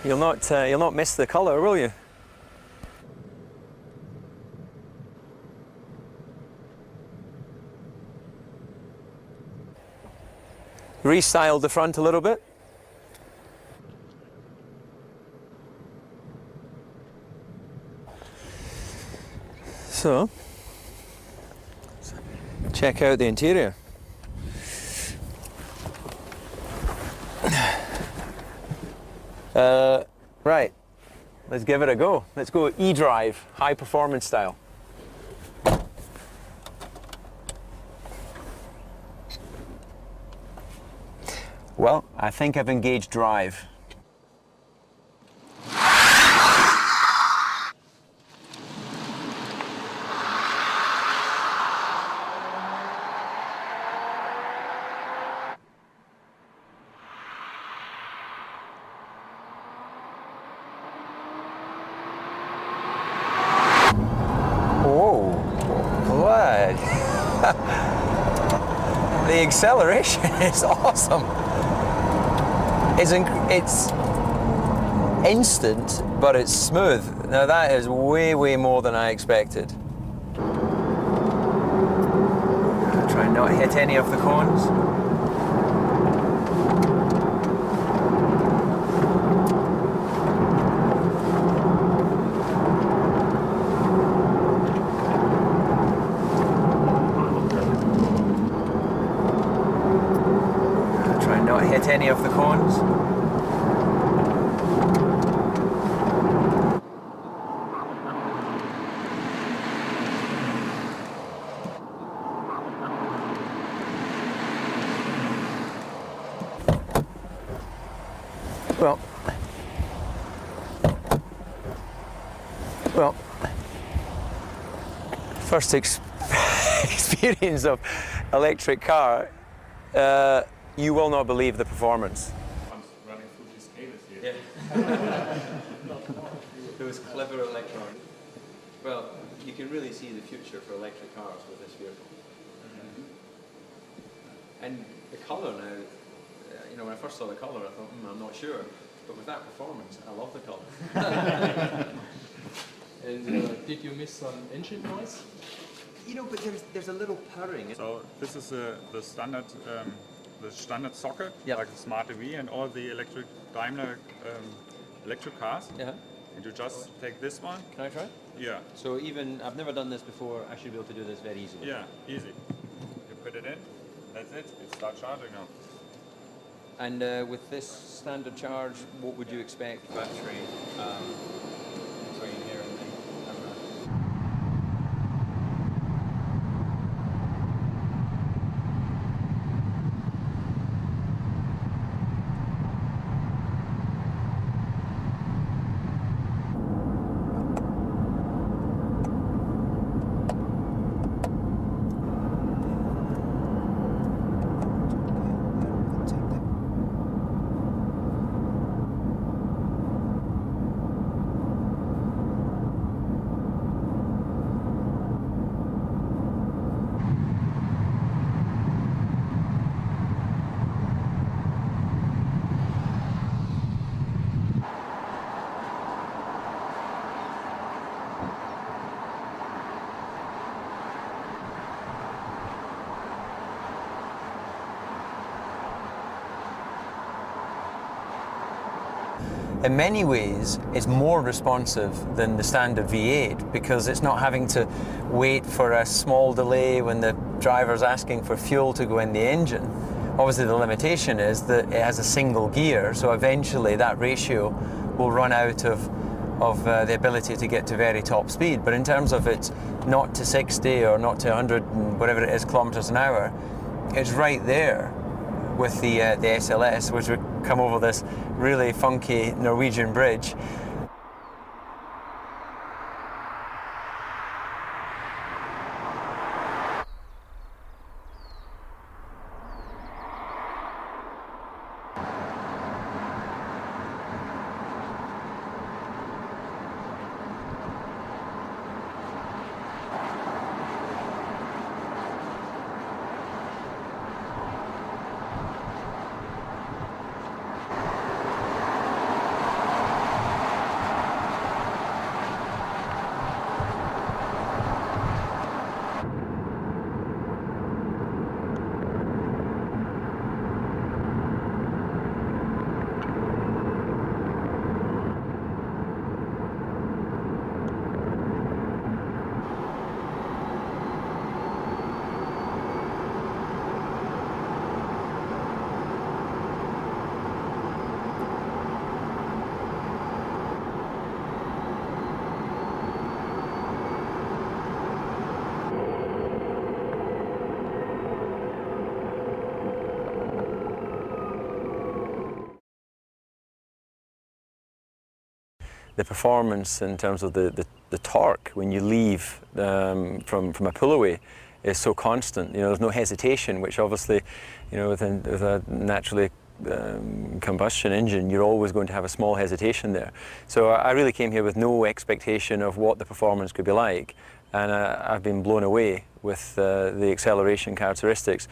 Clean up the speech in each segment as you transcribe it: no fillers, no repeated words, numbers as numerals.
You'll not miss the colour, will you? Restyled the front a little bit. So, check out the interior. Right, let's give it a go. Let's go e-drive, high performance style. Well, I think I've engaged drive. The acceleration is awesome. It's instant, but it's smooth. Now that is way, way more than I expected. Try and not hit any of the cones. Hit any of the cones. Well, first experience of electric car. You will not believe the performance. I'm running through these cables here. Yeah. Those clever electronics. Well, you can really see the future for electric cars with this vehicle. And the colour now, you know, when I first saw the colour, I thought, I'm not sure. But with that performance, I love the colour. And did you miss some engine noise? You know, but there's a little purring. So this is the standard socket, Yep. like a smart EV and all the electric Daimler electric cars. Yeah. And you just take this one. Can I try? Yeah. So even, I've never done this before, I should be able to do this very easily. Yeah, easy. You put it in, that's it, it starts charging now. And with this standard charge, what would you expect battery between here and there? In many ways, it's more responsive than the standard V8 because it's not having to wait for a small delay when the driver's asking for fuel to go in the engine. Obviously, the limitation is that it has a single gear, so eventually that ratio will run out of the ability to get to very top speed. But in terms of its 0 to 60 or 0 to 100, whatever it is, kilometers an hour, it's right there with the SLS, which would come over this really funky Norwegian bridge. the performance in terms of the torque when you leave from a pull-away is so constant. You know, there's no hesitation, which obviously, you know, with a naturally combustion engine, you're always going to have a small hesitation there. So I really came here with no expectation of what the performance could be like, and I've been blown away with the acceleration characteristics.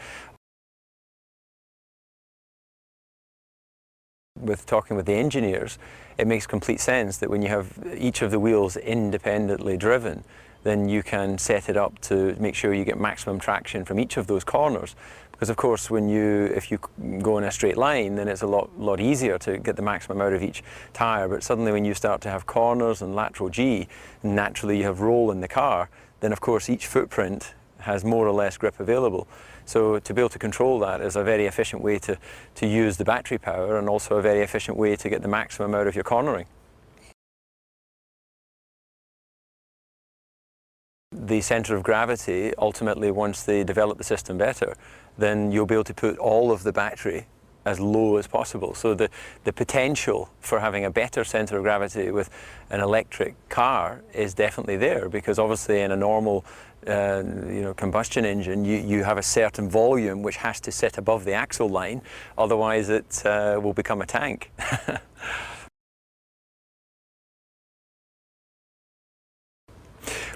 With talking with the engineers, it makes complete sense that when you have each of the wheels independently driven, then you can set it up to make sure you get maximum traction from each of those corners. Because of course, if you go in a straight line, then it's a lot easier to get the maximum out of each tyre. But suddenly when you start to have corners and lateral G, naturally you have roll in the car, then of course each footprint has more or less grip available. So to be able to control that is a very efficient way to use the battery power, and also a very efficient way to get the maximum out of your cornering. The centre of gravity, ultimately, once they develop the system better, then you'll be able to put all of the battery as low as possible. So the potential for having a better centre of gravity with an electric car is definitely there, because obviously in a normal combustion engine, you have a certain volume which has to sit above the axle line, otherwise it will become a tank.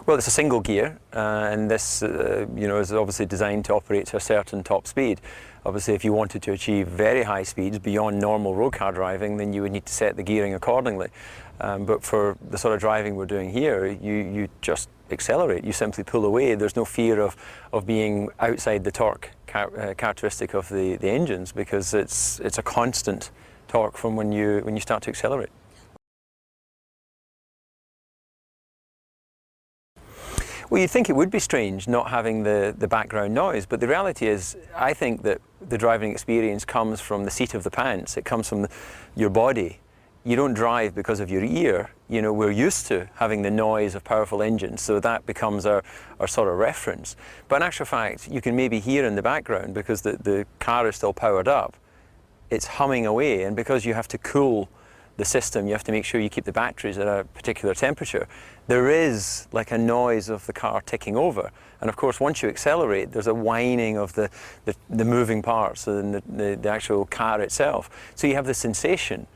Well, it's a single gear, and this is obviously designed to operate to a certain top speed. Obviously, if you wanted to achieve very high speeds beyond normal road car driving, then you would need to set the gearing accordingly. But for the sort of driving we're doing here, you just accelerate. You simply pull away. There's no fear of being outside the torque characteristic of the engines, because it's a constant torque from when you start to accelerate. Well, you'd think it would be strange not having the background noise, but the reality is, I think that the driving experience comes from the seat of the pants. It comes from your body. You don't drive because of your ear. You know, we're used to having the noise of powerful engines, so that becomes our sort of reference. But in actual fact, you can maybe hear in the background, because the car is still powered up, it's humming away, and because you have to cool the system, you have to make sure you keep the batteries at a particular temperature. There is like a noise of the car ticking over, and of course once you accelerate, there's a whining of the moving parts and the actual car itself. So you have the sensation